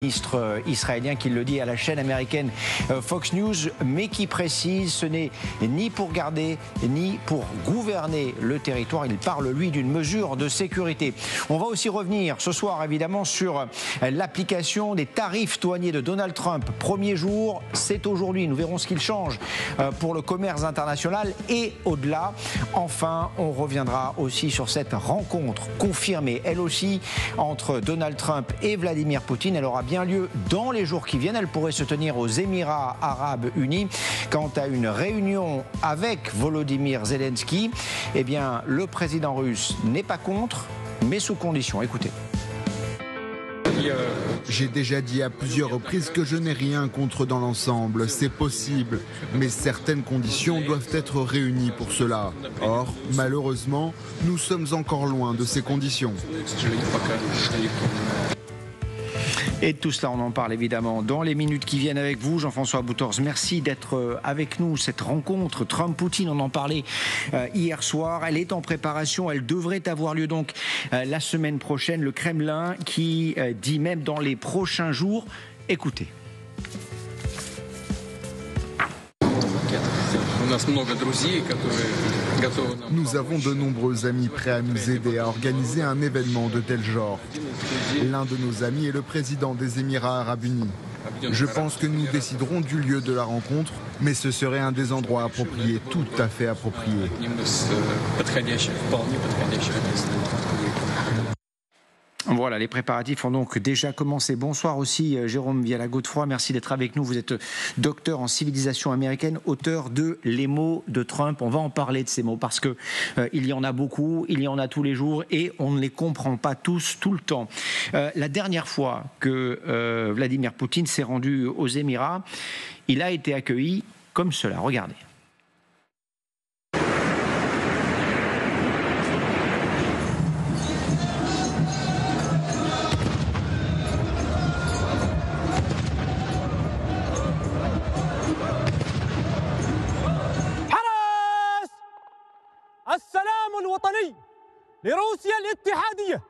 Ministre israélien qui le dit à la chaîne américaine Fox News, mais qui précise ce n'est ni pour garder ni pour gouverner le territoire. Il parle, lui, d'une mesure de sécurité. On va aussi revenir ce soir, évidemment, sur l'application des tarifs douaniers de Donald Trump. Premier jour, c'est aujourd'hui. Nous verrons ce qu'il change pour le commerce international et au-delà. Enfin, on reviendra aussi sur cette rencontre confirmée, elle aussi, entre Donald Trump et Vladimir Poutine. Elle aura bien lieu dans les jours qui viennent. Elle pourrait se tenir aux Émirats Arabes Unis. Quant à une réunion avec Volodymyr Zelensky, eh bien, le président russe n'est pas contre, mais sous condition. Écoutez. J'ai déjà dit à plusieurs reprises que je n'ai rien contre dans l'ensemble, c'est possible, mais certaines conditions doivent être réunies pour cela. Or, malheureusement, nous sommes encore loin de ces conditions. Et de tout cela, on en parle évidemment dans les minutes qui viennent avec vous. Jean-François Boutorz, merci d'être avec nous. Cette rencontre Trump-Poutine, on en parlait hier soir. Elle est en préparation, elle devrait avoir lieu donc la semaine prochaine. Le Kremlin qui dit même dans les prochains jours. Écoutez. Nous avons de nombreux amis prêts à nous aider à organiser un événement de tel genre. L'un de nos amis est le président des Émirats Arabes Unis. Je pense que nous déciderons du lieu de la rencontre, mais ce serait un des endroits appropriés, tout à fait approprié. Voilà, les préparatifs ont donc déjà commencé. Bonsoir aussi Jérôme Viala-Godefroy, merci d'être avec nous. Vous êtes docteur en civilisation américaine, auteur de Les mots de Trump. On va en parler de ces mots parce que il y en a beaucoup, il y en a tous les jours et on ne les comprend pas tous tout le temps. La dernière fois que Vladimir Poutine s'est rendu aux Émirats, il a été accueilli comme cela. Regardez. السلام الوطني لروسيا الاتحادية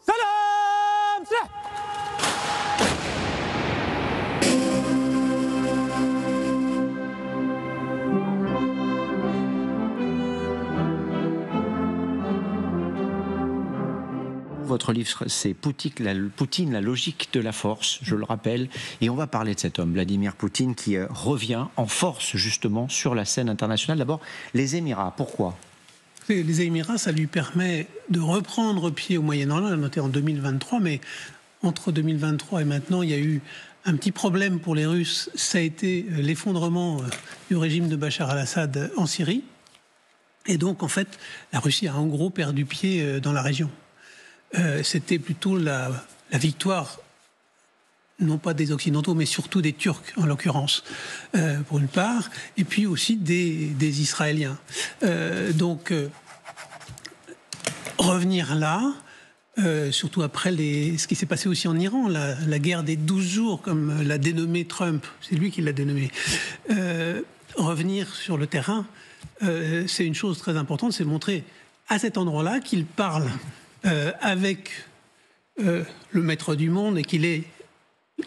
سلام سح. Votre livre, c'est Poutine, la logique de la force, je le rappelle. Et on va parler de cet homme, Vladimir Poutine, qui revient en force, justement, sur la scène internationale. D'abord, les Émirats, pourquoi ? Les Émirats, ça lui permet de reprendre pied au Moyen-Orient, noté en 2023, mais entre 2023 et maintenant, il y a eu un petit problème pour les Russes. Ça a été l'effondrement du régime de Bachar al-Assad en Syrie. Et donc, en fait, la Russie a en gros perdu pied dans la région. C'était plutôt la victoire, non pas des Occidentaux, mais surtout des Turcs, en l'occurrence, pour une part, et puis aussi des Israéliens. Donc, revenir là, surtout après ce qui s'est passé aussi en Iran, la guerre des 12 jours, comme l'a dénommé Trump, c'est lui qui l'a dénommé, revenir sur le terrain, c'est une chose très importante, c'est montrer à cet endroit-là qu'il parle avec le maître du monde et qu'il est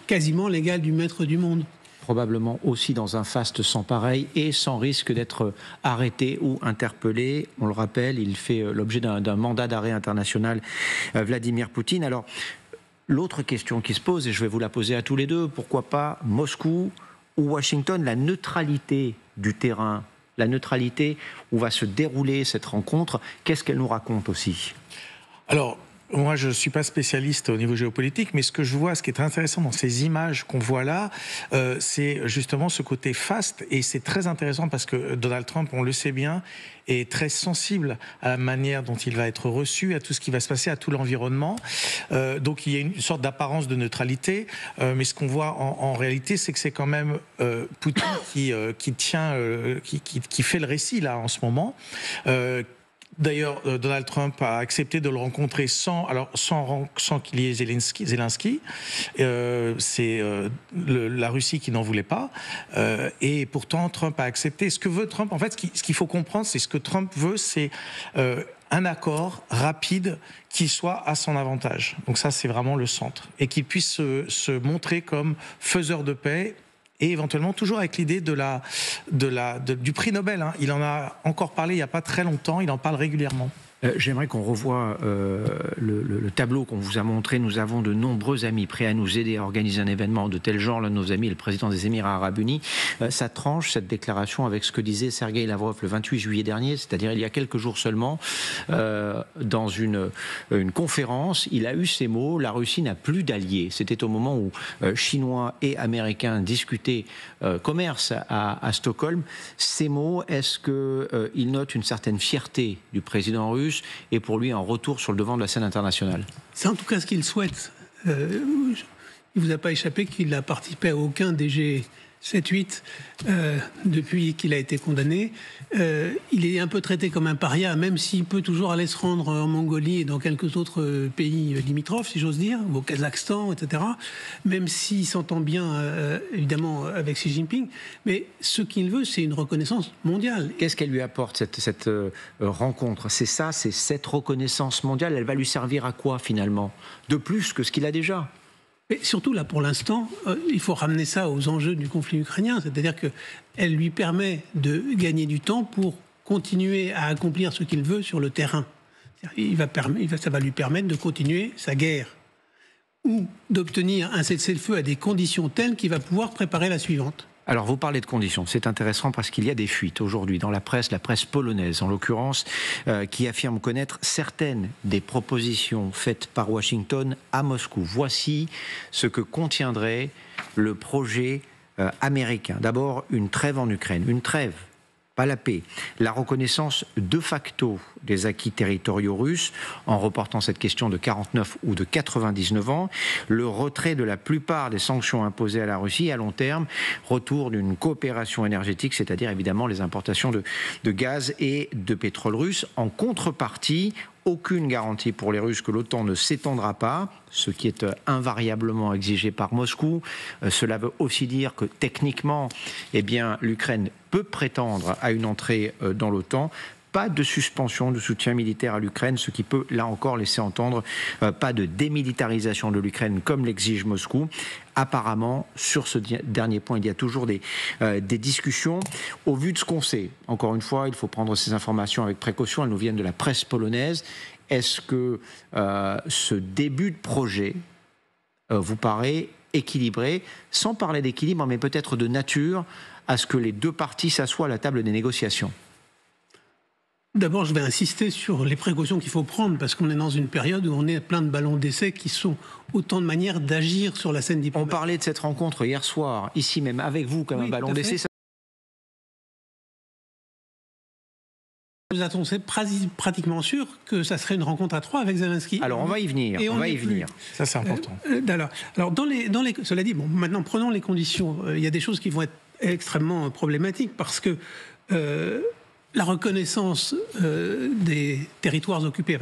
quasiment l'égal du maître du monde. Probablement aussi dans un faste sans pareil et sans risque d'être arrêté ou interpellé. On le rappelle, il fait l'objet d'un mandat d'arrêt international, Vladimir Poutine. Alors, l'autre question qui se pose, et je vais vous la poser à tous les deux, pourquoi pas Moscou ou Washington, la neutralité du terrain, la neutralité où va se dérouler cette rencontre, qu'est-ce qu'elle nous raconte aussi ? Alors, moi, je ne suis pas spécialiste au niveau géopolitique, mais ce que je vois, ce qui est intéressant dans ces images qu'on voit là, c'est justement ce côté faste, et c'est très intéressant parce que Donald Trump, on le sait bien, est très sensible à la manière dont il va être reçu, à tout ce qui va se passer, à tout l'environnement. Donc il y a une sorte d'apparence de neutralité, mais ce qu'on voit en réalité, c'est que c'est quand même Poutine qui fait le récit là en ce moment. D'ailleurs, Donald Trump a accepté de le rencontrer sans qu'il y ait Zelensky. C'est la Russie qui n'en voulait pas. Et pourtant, Trump a accepté. Ce que veut Trump, en fait, ce qu'il faut comprendre, c'est ce que Trump veut, c'est un accord rapide qui soit à son avantage. Donc ça, c'est vraiment le centre. Et qu'il puisse se montrer comme faiseur de paix, et éventuellement toujours avec l'idée du prix Nobel. Hein. Il en a encore parlé il n'y a pas très longtemps, il en parle régulièrement. J'aimerais qu'on revoie le tableau qu'on vous a montré. Nous avons de nombreux amis prêts à nous aider à organiser un événement de tel genre. L'un de nos amis est le président des Émirats Arabes Unis. Ça tranche, cette déclaration, avec ce que disait Sergueï Lavrov le 28 juillet dernier, c'est-à-dire il y a quelques jours seulement, dans une conférence. Il a eu ces mots: la Russie n'a plus d'alliés. C'était au moment où Chinois et Américains discutaient commerce à Stockholm. Ces mots, est-ce qu'il note une certaine fierté du président russe et pour lui un retour sur le devant de la scène internationale? C'est en tout cas ce qu'il souhaite. Il ne vous a pas échappé qu'il n'a participé à aucun des G7-8 depuis qu'il a été condamné. Il est un peu traité comme un paria, même s'il peut toujours aller se rendre en Mongolie et dans quelques autres pays limitrophes, si j'ose dire, au Kazakhstan, etc. Même s'il s'entend bien, évidemment, avec Xi Jinping. Mais ce qu'il veut, c'est une reconnaissance mondiale. Qu'est-ce qu'elle lui apporte, cette rencontre? C'est ça, c'est cette reconnaissance mondiale. Elle va lui servir à quoi, finalement? De plus que ce qu'il a déjà? Mais surtout, là, pour l'instant, il faut ramener ça aux enjeux du conflit ukrainien. C'est-à-dire qu'elle lui permet de gagner du temps pour continuer à accomplir ce qu'il veut sur le terrain. Ça va lui permettre de continuer sa guerre ou d'obtenir un cessez-le-feu à des conditions telles qu'il va pouvoir préparer la suivante. Alors, vous parlez de conditions, c'est intéressant parce qu'il y a des fuites aujourd'hui dans la presse polonaise en l'occurrence, qui affirme connaître certaines des propositions faites par Washington à Moscou. Voici ce que contiendrait le projet américain. D'abord, une trêve en Ukraine, une trêve, pas la paix, la reconnaissance de facto des acquis territoriaux russes en reportant cette question de 49 ou de 99 ans, le retrait de la plupart des sanctions imposées à la Russie et à long terme, retour d'une coopération énergétique, c'est-à-dire évidemment les importations de gaz et de pétrole russe. En contrepartie, aucune garantie pour les Russes que l'OTAN ne s'étendra pas, ce qui est invariablement exigé par Moscou. Cela veut aussi dire que techniquement, l'Ukraine peut prétendre à une entrée dans l'OTAN. Pas de suspension de soutien militaire à l'Ukraine, ce qui peut, là encore, laisser entendre pas de démilitarisation de l'Ukraine comme l'exige Moscou. Apparemment, sur ce dernier point, il y a toujours des discussions. Au vu de ce qu'on sait, encore une fois, il faut prendre ces informations avec précaution, elles nous viennent de la presse polonaise. Est-ce que ce début de projet vous paraît équilibré, sans parler d'équilibre, mais peut-être de nature, à ce que les deux parties s'assoient à la table des négociations? D'abord, je vais insister sur les précautions qu'il faut prendre, parce qu'on est dans une période où on est plein de ballons d'essai qui sont autant de manières d'agir sur la scène diplomatique. On parlait de cette rencontre hier soir, ici même, avec vous, comme un ballon d'essai. Nous attendons pratiquement sûr que ça serait une rencontre à trois avec Zelensky. Alors, on va y venir. Ça, c'est important. Alors, cela dit, maintenant, prenons les conditions. Il y a des choses qui vont être extrêmement problématiques, parce que la reconnaissance des territoires occupés,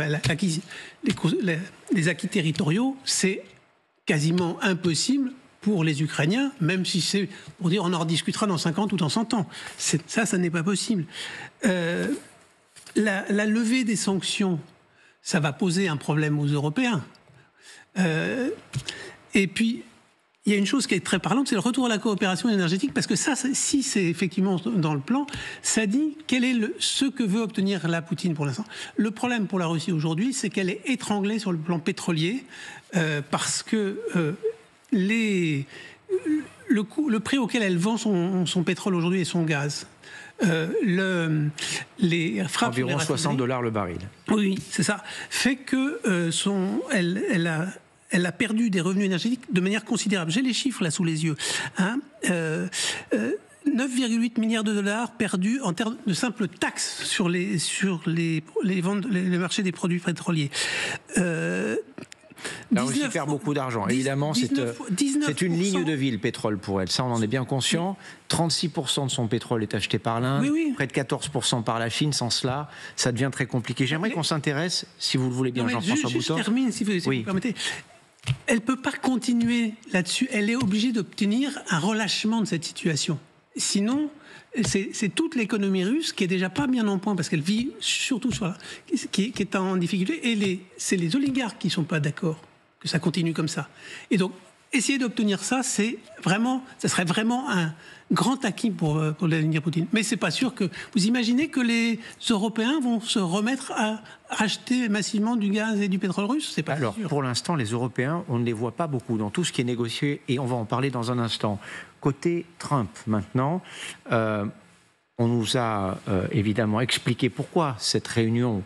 les acquis territoriaux, c'est quasiment impossible pour les Ukrainiens, même si c'est pour dire on en rediscutera dans 50 ou dans 100 ans. Ça n'est pas possible. La levée des sanctions, ça va poser un problème aux Européens. Et puis, il y a une chose qui est très parlante, c'est le retour à la coopération énergétique, parce que ça, si c'est effectivement dans le plan, ça dit quel est ce que veut obtenir la Poutine pour l'instant. Le problème pour la Russie aujourd'hui, c'est qu'elle est étranglée sur le plan pétrolier, parce que le prix auquel elle vend son pétrole aujourd'hui et son gaz, les frappes environ $60 le baril. Oui, c'est ça. Fait que elle a perdu des revenus énergétiques de manière considérable. J'ai les chiffres là sous les yeux. 9,8 milliards de dollars perdus en termes de simples taxes sur les ventes, les marchés des produits pétroliers. La Russie perd beaucoup d'argent. Évidemment, c'est une ligne de vie, le pétrole, pour elle. Ça, on en est bien conscient. 36% de son pétrole est acheté par l'Inde, près de 14% par la Chine. Sans cela, ça devient très compliqué. J'aimerais qu'on s'intéresse, si vous le voulez bien, Jean-François Boutan. Je termine, si vous permettez. Elle ne peut pas continuer là-dessus. Elle est obligée d'obtenir un relâchement de cette situation. Sinon, c'est toute l'économie russe qui est déjà pas bien en point parce qu'elle vit surtout qui est en difficulté. Et c'est les oligarques qui sont pas d'accord que ça continue comme ça. Et donc, essayer d'obtenir ça, ça serait vraiment un grand acquis pour Vladimir Poutine. Mais c'est pas sûr que... Vous imaginez que les Européens vont se remettre à acheter massivement du gaz et du pétrole russe? C'est pas sûr. Alors, pour l'instant, les Européens, on ne les voit pas beaucoup dans tout ce qui est négocié, et on va en parler dans un instant. Côté Trump, maintenant, on nous a évidemment expliqué pourquoi cette réunion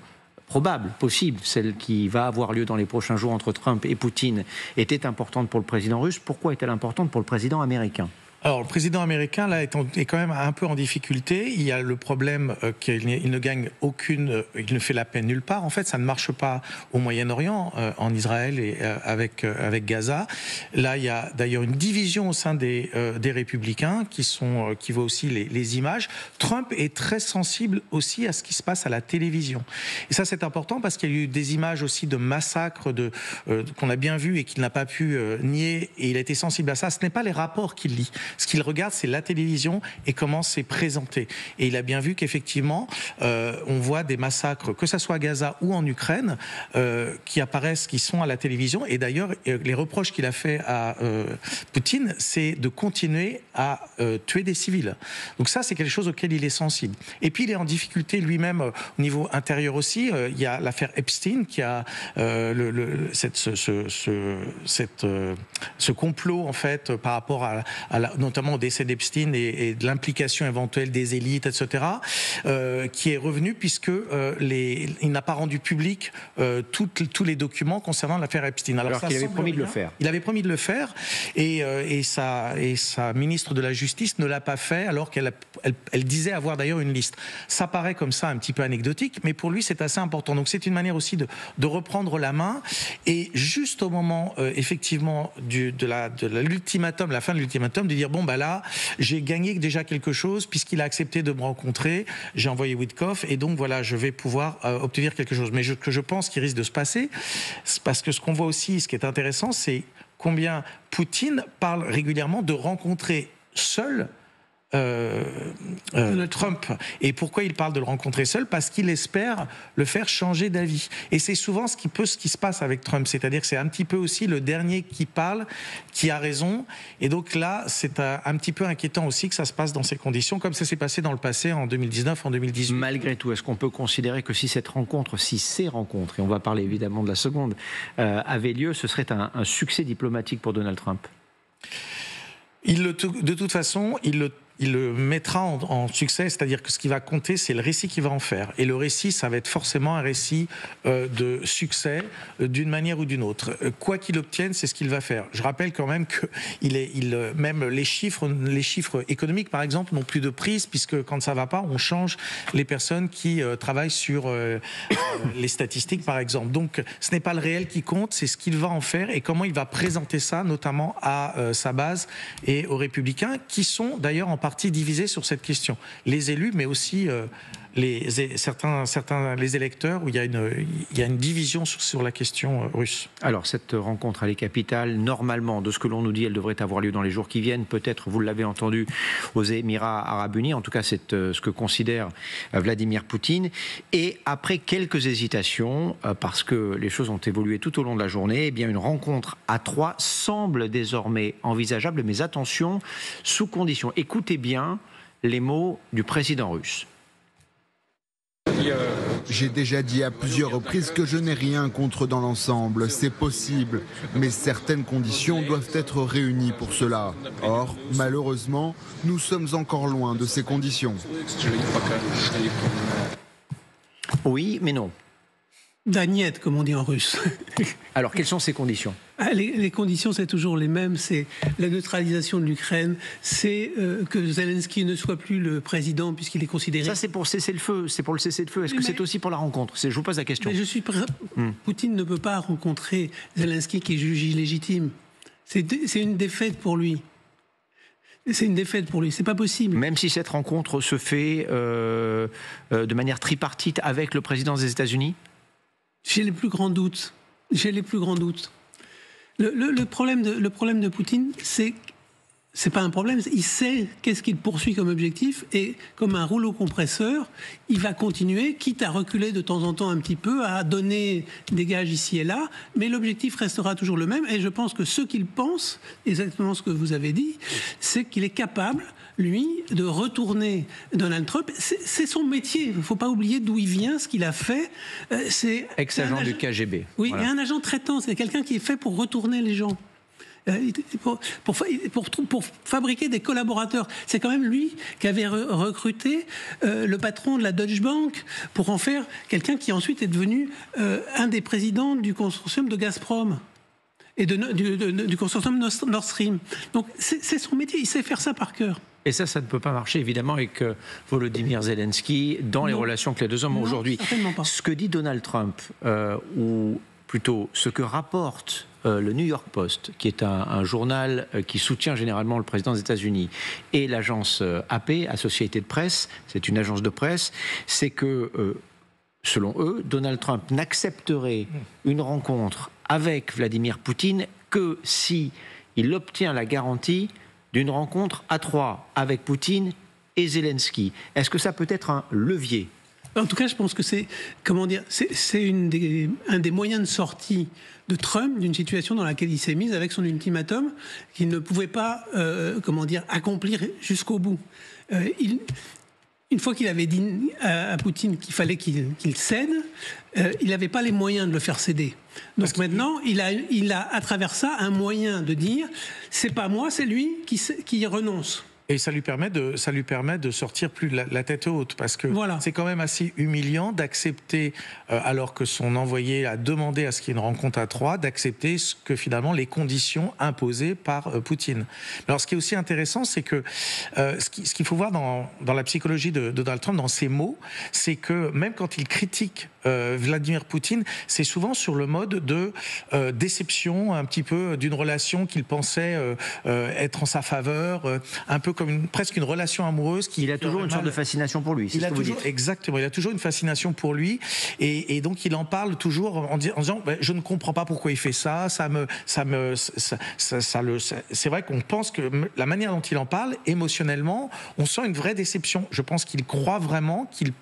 probable, possible, celle qui va avoir lieu dans les prochains jours entre Trump et Poutine, était importante pour le président russe. Pourquoi est-elle importante pour le président américain ? Alors, le président américain, là, est quand même un peu en difficulté. Il y a le problème qu'il ne gagne il ne fait la paix nulle part. En fait, ça ne marche pas au Moyen-Orient, en Israël et avec Gaza. Là, il y a d'ailleurs une division au sein des républicains qui voient aussi les images. Trump est très sensible aussi à ce qui se passe à la télévision. Et ça, c'est important parce qu'il y a eu des images aussi de massacres qu'on a bien vu et qu'il n'a pas pu nier. Et il a été sensible à ça. Ce n'est pas les rapports qu'il lit. Ce qu'il regarde, c'est la télévision et comment c'est présenté. Et il a bien vu qu'effectivement, on voit des massacres, que ce soit à Gaza ou en Ukraine, qui apparaissent, qui sont à la télévision. Et d'ailleurs, les reproches qu'il a fait à Poutine, c'est de continuer à tuer des civils. Donc ça, c'est quelque chose auquel il est sensible. Et puis, il est en difficulté lui-même au niveau intérieur aussi. Il y a l'affaire Epstein qui a ce complot, en fait, par rapport à notamment au décès d'Epstein et de l'implication éventuelle des élites, etc., qui est revenu puisque il n'a pas rendu public tous les documents concernant l'affaire Epstein. Alors qu'il avait promis de le faire. Il avait promis de le faire et sa ministre de la Justice ne l'a pas fait alors qu'elle disait avoir d'ailleurs une liste. Ça paraît comme ça un petit peu anecdotique, mais pour lui c'est assez important. Donc c'est une manière aussi de reprendre la main et juste au moment effectivement de l'ultimatum, la fin de l'ultimatum, de dire bon bah là j'ai gagné déjà quelque chose puisqu'il a accepté de me rencontrer, j'ai envoyé Witkoff et donc voilà je vais pouvoir obtenir quelque chose. Mais je pense qu'il risque de se passer, parce que ce qu'on voit aussi, ce qui est intéressant, c'est combien Poutine parle régulièrement de rencontrer seul Trump. Et pourquoi il parle de le rencontrer seul? Parce qu'il espère le faire changer d'avis. Et c'est souvent ce qui se passe avec Trump. C'est-à-dire que c'est un petit peu aussi le dernier qui parle, qui a raison. Et donc là, c'est un petit peu inquiétant aussi que ça se passe dans ces conditions, comme ça s'est passé dans le passé, en 2019, en 2018. Malgré tout, est-ce qu'on peut considérer que si ces rencontres, et on va parler évidemment de la seconde, avaient lieu, ce serait un succès diplomatique pour Donald Trump? De toute façon, il le mettra en succès, c'est-à-dire que ce qui va compter, c'est le récit qu'il va en faire. Et le récit, ça va être forcément un récit de succès d'une manière ou d'une autre. Quoi qu'il obtienne, c'est ce qu'il va faire. Je rappelle quand même que même les chiffres économiques, par exemple, n'ont plus de prise, puisque quand ça va pas, on change les personnes qui travaillent sur les statistiques, par exemple. Donc, ce n'est pas le réel qui compte, c'est ce qu'il va en faire et comment il va présenter ça, notamment à sa base et aux Républicains, qui sont d'ailleurs en partie divisés sur cette question. Les élus, mais aussi certains électeurs, où il y a une division sur la question russe. Alors, cette rencontre, elle est capitale. Normalement, de ce que l'on nous dit, elle devrait avoir lieu dans les jours qui viennent. Peut-être, vous l'avez entendu, aux Émirats Arabes Unis. En tout cas, c'est ce que considère Vladimir Poutine. Et après quelques hésitations, parce que les choses ont évolué tout au long de la journée, eh bien, une rencontre à 3 semble désormais envisageable. Mais attention, sous condition. Écoutez bien les mots du président russe. J'ai déjà dit à plusieurs reprises que je n'ai rien contre dans l'ensemble. C'est possible, mais certaines conditions doivent être réunies pour cela. Or, malheureusement, nous sommes encore loin de ces conditions. Oui, mais non. Daniet, comme on dit en russe. Alors, quelles sont ces conditions ? Les conditions, c'est toujours les mêmes. C'est la neutralisation de l'Ukraine, c'est que Zelensky ne soit plus le président puisqu'il est considéré... Ça, c'est pour cesser le feu. C'est pour le cesser le feu. Est-ce que c'est aussi pour la rencontre ? Je vous pose la question. Mais Poutine ne peut pas rencontrer Zelensky qui est jugé illégitime. C'est une défaite pour lui. C'est une défaite pour lui, c'est pas possible. Même si cette rencontre se fait de manière tripartite avec le président des États-Unis ? J'ai les plus grands doutes. Le problème de Poutine, c'est c'est pas un problème. Il sait qu'est-ce qu'il poursuit comme objectif et comme un rouleau compresseur, il va continuer, quitte à reculer de temps en temps un petit peu, à donner des gages ici et là, mais l'objectif restera toujours le même. Et je pense que ce qu'il pense, exactement ce que vous avez dit, c'est qu'il est capable, lui, de retourner Donald Trump. C'est son métier. Il ne faut pas oublier d'où il vient, ce qu'il a fait. C'est ex-agent du KGB. Oui, voilà. Et un agent traitant, c'est quelqu'un qui est fait pour retourner les gens. Pour fabriquer des collaborateurs. C'est quand même lui qui avait recruté le patron de la Deutsche Bank pour en faire quelqu'un qui ensuite est devenu un des présidents du consortium de Gazprom et du consortium Nord Stream. Donc c'est son métier, il sait faire ça par cœur. Et ça ne peut pas marcher évidemment avec Volodymyr Zelensky dans les relations que les deux hommes ont aujourd'hui. Ce que dit Donald Trump, ou plutôt ce que rapporte le New York Post, qui est un journal qui soutient généralement le président des États-Unis, et l'agence AP, Associated Press, c'est une agence de presse, c'est que, selon eux, Donald Trump n'accepterait une rencontre avec Vladimir Poutine que si il obtient la garantie d'une rencontre à trois avec Poutine et Zelensky. Est-ce que ça peut être un levier ? En tout cas, je pense que c'est un des moyens de sortie de Trump d'une situation dans laquelle il s'est mis avec son ultimatum qu'il ne pouvait pas, accomplir jusqu'au bout. Une fois qu'il avait dit à Poutine qu'il fallait qu'il cède, il n'avait pas les moyens de le faire céder. Donc maintenant, il a à travers ça un moyen de dire c'est pas moi, c'est lui qui renonce. Et ça lui permet de sortir plus la tête haute, parce que c'est quand même assez humiliant d'accepter, alors que son envoyé a demandé à ce qu'il y ait une rencontre à trois, d'accepter ce que finalement les conditions imposées par Poutine. Alors ce qui est aussi intéressant, c'est que ce qu'il faut voir dans la psychologie de Donald Trump, dans ses mots, c'est que même quand il critique Vladimir Poutine, c'est souvent sur le mode de déception, un petit peu d'une relation qu'il pensait être en sa faveur, un peu comme presque une relation amoureuse. Il a toujours une sorte de fascination pour lui, c'est ce que vous dites. Exactement, il a toujours une fascination pour lui, et donc il en parle toujours en disant je ne comprends pas pourquoi il fait ça, c'est vrai qu'on pense que la manière dont il en parle, émotionnellement, on sent une vraie déception. Je pense qu'il croit vraiment qu'il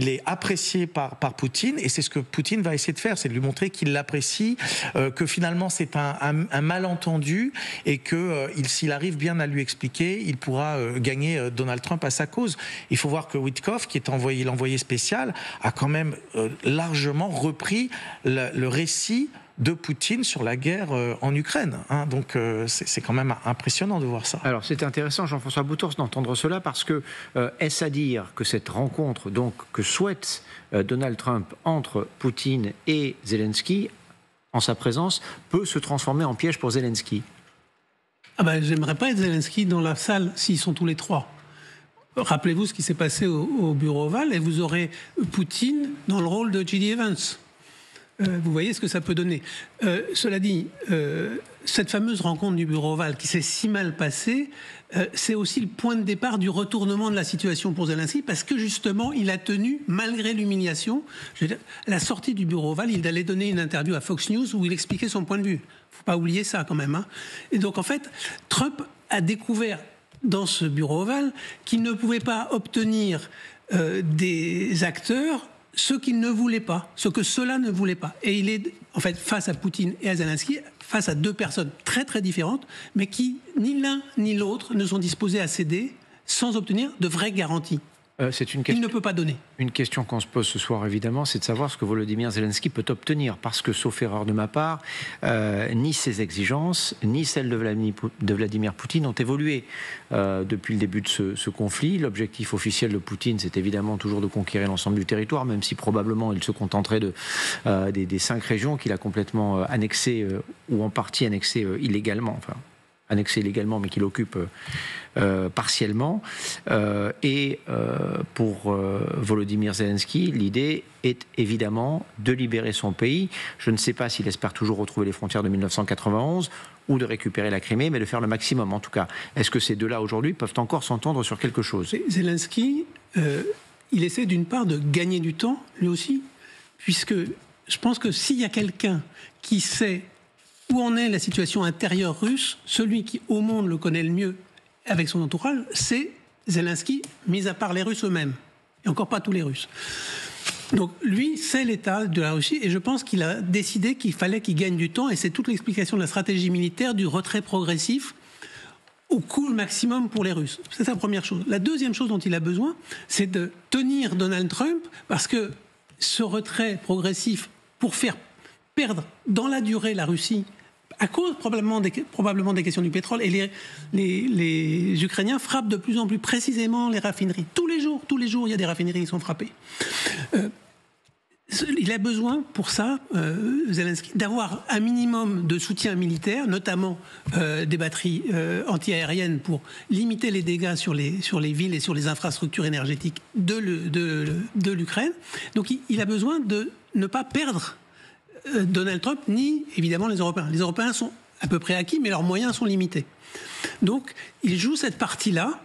est apprécié par Poutine, et c'est ce que Poutine va essayer de faire, c'est de lui montrer qu'il l'apprécie, que finalement c'est un malentendu, et que s'il arrive bien à lui expliquer, il pourra gagner Donald Trump à sa cause. Il faut voir que Witkoff, qui est l'envoyé spécial, a quand même largement repris le récit de Poutine sur la guerre en Ukraine. Donc c'est quand même impressionnant de voir ça. Alors c'est intéressant, Jean-François Boutours, d'entendre cela, parce que est-ce à dire que cette rencontre donc, que souhaite Donald Trump entre Poutine et Zelensky, en sa présence, peut se transformer en piège pour Zelensky ? J'aimerais pas être Zelensky dans la salle s'ils sont tous les trois. Rappelez-vous ce qui s'est passé au Bureau Ovale, et vous aurez Poutine dans le rôle de J.D. Evans. Vous voyez ce que ça peut donner. Cela dit, cette fameuse rencontre du Bureau Ovale qui s'est si mal passée, c'est aussi le point de départ du retournement de la situation pour Zelensky, parce que justement, il a tenu, malgré l'humiliation, la sortie du Bureau Ovale, il allait donner une interview à Fox News où il expliquait son point de vue. Il ne faut pas oublier ça quand même. Et donc en fait, Trump a découvert dans ce Bureau Ovale qu'il ne pouvait pas obtenir des acteurs ce qu'il ne voulait pas, ce que ceux-là ne voulaient pas. Et il est, en fait, face à Poutine et à Zelensky, face à deux personnes très très différentes, mais qui, ni l'un ni l'autre, ne sont disposés à céder sans obtenir de vraies garanties. C'est une question, il ne peut pas donner. Une question qu'on se pose ce soir, évidemment, c'est de savoir ce que Volodymyr Zelensky peut obtenir. Parce que, sauf erreur de ma part, ni ses exigences, ni celles de Vladimir Poutine ont évolué depuis le début de ce conflit. L'objectif officiel de Poutine, c'est évidemment toujours de conquérir l'ensemble du territoire, même si probablement il se contenterait des 5 régions qu'il a complètement annexées, ou en partie annexées illégalement. Enfin, annexé illégalement, mais qu'il occupe partiellement. Pour Volodymyr Zelensky, l'idée est évidemment de libérer son pays. Je ne sais pas s'il espère toujours retrouver les frontières de 1991 ou de récupérer la Crimée, mais de faire le maximum en tout cas. Est-ce que ces deux-là aujourd'hui peuvent encore s'entendre sur quelque chose ? Zelensky, il essaie d'une part de gagner du temps, lui aussi, puisque je pense que s'il y a quelqu'un qui sait où en est la situation intérieure russe, celui qui au monde le connaît le mieux avec son entourage, c'est Zelensky, mis à part les Russes eux-mêmes, et encore pas tous les Russes. Donc lui, c'est l'état de la Russie, et je pense qu'il a décidé qu'il fallait qu'il gagne du temps, et c'est toute l'explication de la stratégie militaire du retrait progressif au coût maximum pour les Russes. C'est la première chose. La deuxième chose dont il a besoin, c'est de tenir Donald Trump, parce que ce retrait progressif, pour faire perdre dans la durée la Russie, à cause probablement des questions du pétrole, et les Ukrainiens frappent de plus en plus précisément les raffineries. Tous les jours, il y a des raffineries qui sont frappées. Il a besoin, pour ça, Zelensky, d'avoir un minimum de soutien militaire, notamment des batteries anti-aériennes pour limiter les dégâts sur les villes et sur les infrastructures énergétiques de l'Ukraine. Donc il a besoin de ne pas perdre Donald Trump, ni évidemment les Européens. Les Européens sont à peu près acquis, mais leurs moyens sont limités. Donc il joue cette partie-là.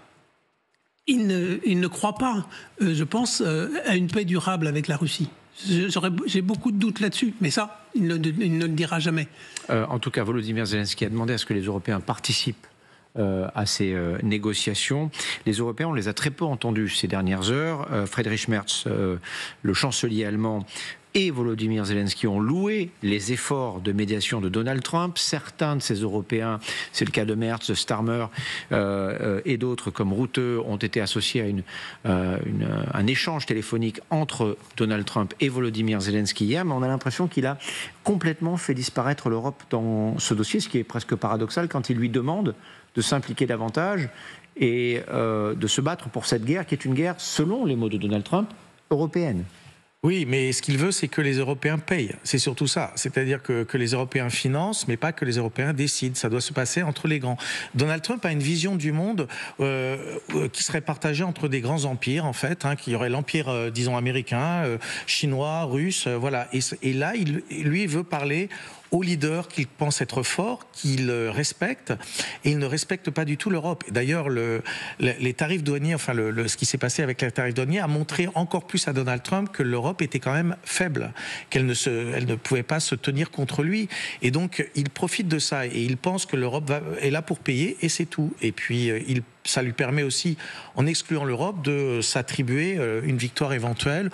Il ne croit pas, je pense, à une paix durable avec la Russie. J'ai beaucoup de doutes là-dessus, mais ça, il ne le dira jamais. En tout cas, Volodymyr Zelensky a demandé à ce que les Européens participent à ces négociations. Les Européens, on les a très peu entendus ces dernières heures. Friedrich Merz, le chancelier allemand, et Volodymyr Zelensky ont loué les efforts de médiation de Donald Trump. Certains de ces Européens, c'est le cas de Merz, de Starmer et d'autres comme Rutte, ont été associés à un échange téléphonique entre Donald Trump et Volodymyr Zelensky hier, mais on a l'impression qu'il a complètement fait disparaître l'Europe dans ce dossier, ce qui est presque paradoxal quand il lui demande de s'impliquer davantage et de se battre pour cette guerre qui est une guerre, selon les mots de Donald Trump, européenne. Oui, mais ce qu'il veut, c'est que les Européens payent. C'est surtout ça. C'est-à-dire que les Européens financent, mais pas que les Européens décident. Ça doit se passer entre les grands. Donald Trump a une vision du monde qui serait partagée entre des grands empires, en fait, qui y aurait l'empire, disons, américain, chinois, russe, voilà. Et là, lui veut parler aux leaders qu'il pense être forts, qu'il respecte, et il ne respecte pas du tout l'Europe. D'ailleurs, les tarifs douaniers, enfin ce qui s'est passé avec les tarifs douaniers a montré encore plus à Donald Trump que l'Europe était quand même faible, qu'elle ne pouvait pas se tenir contre lui. Et donc, il profite de ça, et il pense que l'Europe est là pour payer, et c'est tout. Et puis, ça lui permet aussi, en excluant l'Europe, de s'attribuer une victoire éventuelle,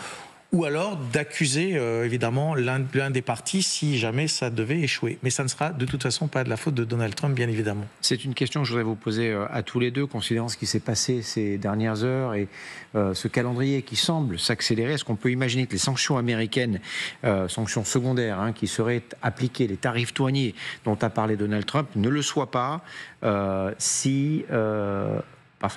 ou alors d'accuser évidemment l'un des partis si jamais ça devait échouer. Mais ça ne sera de toute façon pas de la faute de Donald Trump, bien évidemment. C'est une question que je voudrais vous poser à tous les deux, considérant ce qui s'est passé ces dernières heures et ce calendrier qui semble s'accélérer. Est-ce qu'on peut imaginer que les sanctions américaines, sanctions secondaires, qui seraient appliquées, les tarifs douaniers dont a parlé Donald Trump, ne le soient pas parce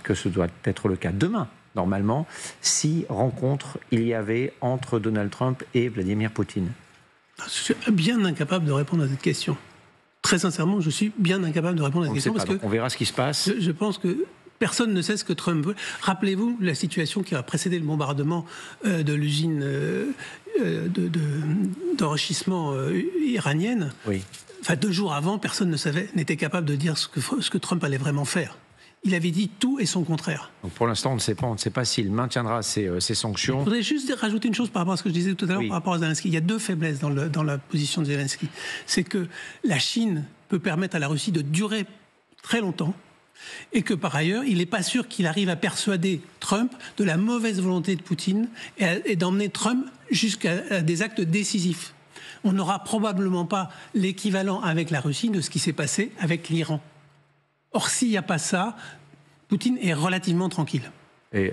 que ce doit être le cas demain, normalement, si rencontre il y avait entre Donald Trump et Vladimir Poutine? Je suis bien incapable de répondre à cette question. Très sincèrement, je suis bien incapable de répondre à cette question. Parce que on verra ce qui se passe. Je pense que personne ne sait ce que Trump veut. Rappelez-vous la situation qui a précédé le bombardement de l'usine d'enrichissement iranienne. Oui. Enfin, 2 jours avant, personne n'était capable de dire ce que Trump allait vraiment faire. Il avait dit tout et son contraire. Donc pour l'instant, on ne sait pas s'il maintiendra ces sanctions. Je voudrais juste rajouter une chose par rapport à ce que je disais tout à l'heure, par rapport à Zelensky. Il y a 2 faiblesses dans la position de Zelensky. C'est que la Chine peut permettre à la Russie de durer très longtemps, et que par ailleurs, il n'est pas sûr qu'il arrive à persuader Trump de la mauvaise volonté de Poutine et d'emmener Trump jusqu'à des actes décisifs. On n'aura probablement pas l'équivalent avec la Russie de ce qui s'est passé avec l'Iran. Or, s'il n'y a pas ça, Poutine est relativement tranquille. Et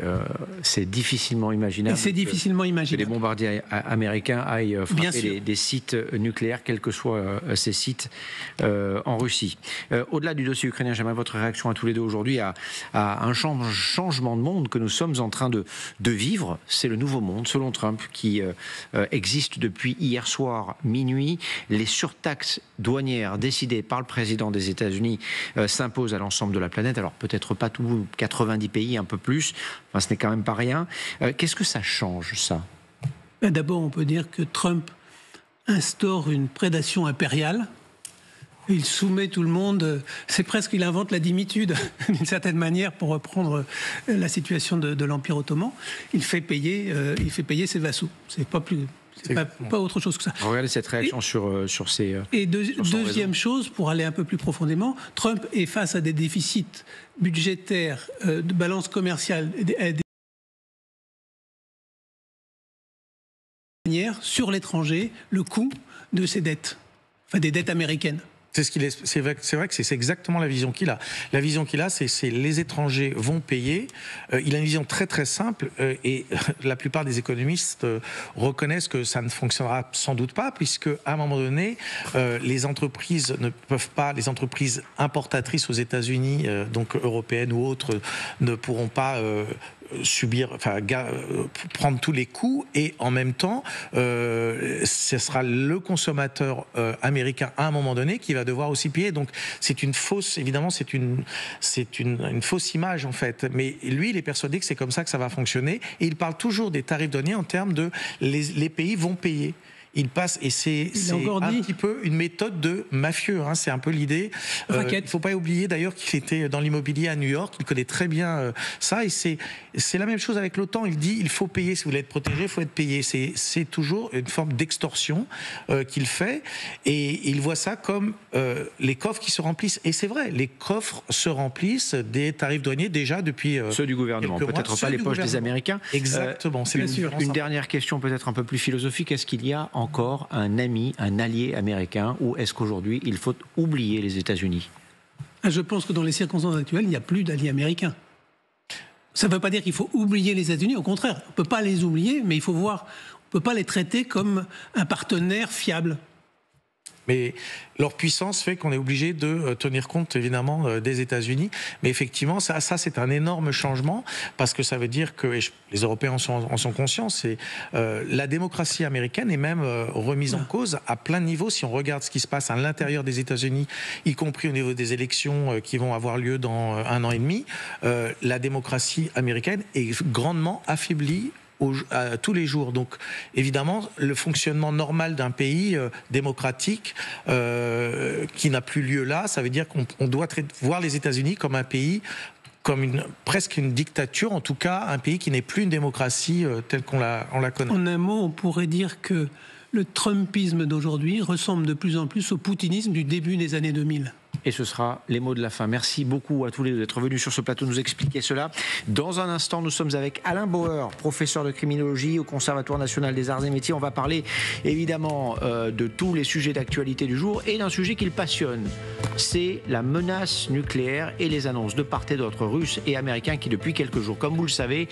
c'est difficilement imaginable. Que les bombardiers américains aillent frapper des sites nucléaires, quels que soient ces sites en Russie. Au-delà du dossier ukrainien, j'aimerais votre réaction à tous les deux aujourd'hui à un changement de monde que nous sommes en train de vivre. C'est le nouveau monde, selon Trump, qui existe depuis hier soir minuit. Les surtaxes douanières décidées par le président des États-Unis s'imposent à l'ensemble de la planète. Alors peut-être pas tous, 90 pays, un peu plus. Enfin, ce n'est quand même pas rien. Qu'est-ce que ça change, ça? D'abord, on peut dire que Trump instaure une prédation impériale. Il soumet tout le monde. C'est presque, il invente la dimitude, d'une certaine manière, pour reprendre la situation de l'Empire ottoman. Il fait payer ses vassaux. C'est pas plus C'est pas autre chose que ça. Regardez cette réaction sur ces... Et deuxième chose, pour aller un peu plus profondément, Trump est face à des déficits budgétaires, de balance commerciale, sur l'étranger, le coût de ses dettes, enfin des dettes américaines. C'est vrai que c'est exactement la vision qu'il a. La vision qu'il a, c'est les étrangers vont payer. Il a une vision très très simple et la plupart des économistes reconnaissent que ça ne fonctionnera sans doute pas, puisque à un moment donné, les entreprises ne peuvent pas, les entreprises importatrices aux États-Unis, donc européennes ou autres, ne pourront pas prendre tous les coûts, et en même temps ce sera le consommateur américain à un moment donné qui va devoir aussi payer. Donc c'est une fausse, évidemment c'est une fausse image en fait, mais lui il est persuadé que c'est comme ça que ça va fonctionner, et il parle toujours des tarifs douaniers en termes de les pays vont payer. Il passe, et c'est un petit peu une méthode de mafieux, hein, c'est un peu l'idée. Il ne faut pas oublier d'ailleurs qu'il était dans l'immobilier à New York, il connaît très bien ça, et c'est la même chose avec l'OTAN. Il dit il faut payer, si vous voulez être protégé, il faut être payé. C'est toujours une forme d'extorsion qu'il fait, et il voit ça comme les coffres qui se remplissent. Et c'est vrai, les coffres se remplissent des tarifs douaniers déjà depuis ceux du gouvernement, peut-être pas les poches des Américains. Exactement, c'est une dernière question peut-être un peu plus philosophique. Est-ce qu'il y a encore un ami, un allié américain, ou est-ce qu'aujourd'hui il faut oublier les États-Unis? Je pense que dans les circonstances actuelles, il n'y a plus d'alliés américains. Ça ne veut pas dire qu'il faut oublier les États-Unis, au contraire, on ne peut pas les oublier, mais il faut voir, on ne peut pas les traiter comme un partenaire fiable. Mais leur puissance fait qu'on est obligé de tenir compte évidemment des États-Unis. Mais effectivement, ça c'est un énorme changement, parce que ça veut dire que, et les Européens en sont conscients, c'est la démocratie américaine est même remise en cause à plein de niveaux. Si on regarde ce qui se passe à l'intérieur des États-Unis, y compris au niveau des élections qui vont avoir lieu dans 1 an et demi, la démocratie américaine est grandement affaiblie tous les jours. Donc évidemment, le fonctionnement normal d'un pays démocratique qui n'a plus lieu là, ça veut dire qu'on doit voir les États-Unis comme un pays, comme presque une dictature, en tout cas un pays qui n'est plus une démocratie telle qu'on la connaît. En un mot, on pourrait dire que le trumpisme d'aujourd'hui ressemble de plus en plus au poutinisme du début des années 2000. Et ce sera les mots de la fin. Merci beaucoup à tous les deux d'être venus sur ce plateau nous expliquer cela. Dans un instant, nous sommes avec Alain Bauer, professeur de criminologie au Conservatoire national des arts et métiers. On va parler évidemment de tous les sujets d'actualité du jour et d'un sujet qui le passionne. C'est la menace nucléaire et les annonces de part et d'autre russes et américains qui, depuis quelques jours, comme vous le savez,